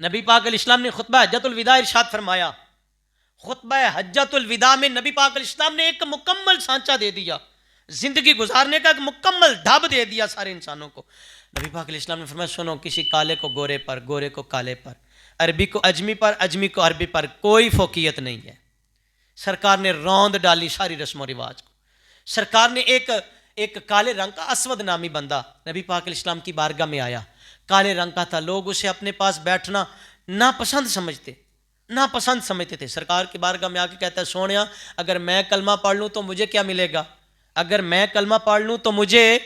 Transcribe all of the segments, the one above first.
نبی پاک علیہ السلام نے خطبہ حجۃ الوداع ارشاد فرمایا، خطبہ حجۃ الوداع میں نبی پاک علیہ السلام نے ایک مکمل سانچہ دے دیا، زندگی گزارنے کا ایک مکمل ڈھب دے دیا سارے انسانوں کو۔ نبی پاک علیہ السلام نے فرمایا سنو، کسی کالے کو گورے پر، گورے کو کالے پر، عربی کو اجمی پر، اجمی کو عربی پر کوئی فوقیت نہیں ہے۔ سرکار نے روند ڈالی ساری رسم و رواج کو۔ سرکار نے ایک کالے رنگ کا اسود نامی بندہ نبی پاک علیہ السلام کی بارگاہ میں آیا، کالے رنگ کا تھا، لوگ اسے اپنے پاس بیٹھنا ناپسند سمجھتے تھے۔ سرکار کی بارگاہ میں آ کے کہتا ہے سونیا، اگر میں کلمہ پڑھ لوں تو مجھے کیا ملے گا؟ اگر میں کلمہ پڑھ لوں تو مجھے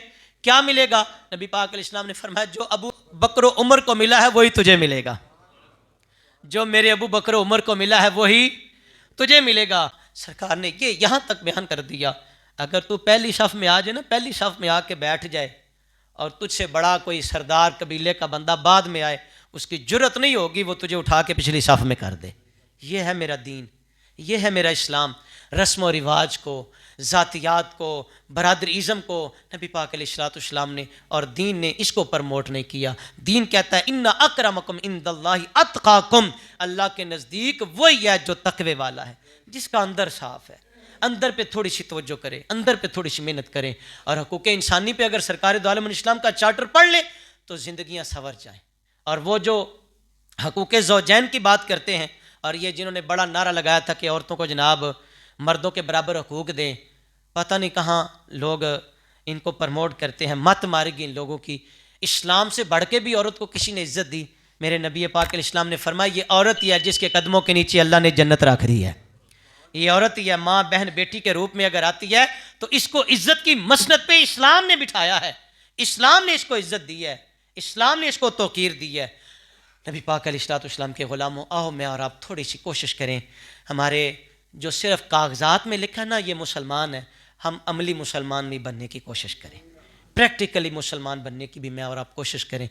کیا ملے گا؟ نبی پاک علیہ السلام نے فرمایا جو ابو بکر و عمر کو ملا ہے وہی تجھے ملے گا، جو میرے ابو بکر و عمر کو ملا ہے وہی تجھے ملے گا۔ سرکار نے یہ یہاں تک بیان کر دیا، اگر تو پہلی صف میں آ جائے نا، پہلی صف میں آ کے بیٹھ جائے اور تجھ سے بڑا کوئی سردار قبیلے کا بندہ بعد میں آئے، اس کی جرت نہیں ہوگی وہ تجھے اٹھا کے پچھلی صف میں کر دے۔ یہ ہے میرا دین، یہ ہے میرا اسلام۔ رسم و رواج کو، ذاتیات کو، برادریزم کو نبی پاک علیہ السلام نے اور دین نے اس کو پرموٹ نہیں کیا۔ دین کہتا ہے ان اکرمکم عند اللہ اتقاکم، اللہ کے نزدیک وہی ہے جو تقوی والا ہے، جس کا اندر صاف ہے، اندر پہ تھوڑی سی توجہ کرے، اندر پہ تھوڑی سی محنت کریں، اور حقوق انسانی پہ اگر سرکار دو عالم الاسلام کا چارٹر پڑھ لیں تو زندگیاں سنور جائیں۔ اور وہ جو حقوق زوجین کی بات کرتے ہیں، اور یہ جنہوں نے بڑا نعرہ لگایا تھا کہ عورتوں کو جناب مردوں کے برابر حقوق دیں، پتہ نہیں کہاں لوگ ان کو پرموٹ کرتے ہیں، مت مارے گی ان لوگوں کی۔ اسلام سے بڑھ کے بھی عورت کو کسی نے عزت دی؟ میرے نبی پاک علیہ السلام نے فرمایا یہ عورت ہی ہے جس کے قدموں کے نیچے اللہ نے جنت رکھ دی ہے، یہ عورت ہی ہے، ماں بہن بیٹی کے روپ میں اگر آتی ہے تو اس کو عزت کی مسند پہ اسلام نے بٹھایا ہے، اسلام نے اس کو عزت دی ہے، اسلام نے اس کو توقیر دی ہے۔ نبی پاک علیہ السلام کے غلاموں، آؤ میں اور آپ تھوڑی سی کوشش کریں، ہمارے جو صرف کاغذات میں لکھا نا یہ مسلمان ہے، ہم عملی مسلمان بھی بننے کی کوشش کریں، پریکٹیکلی مسلمان بننے کی بھی میں اور آپ کوشش کریں۔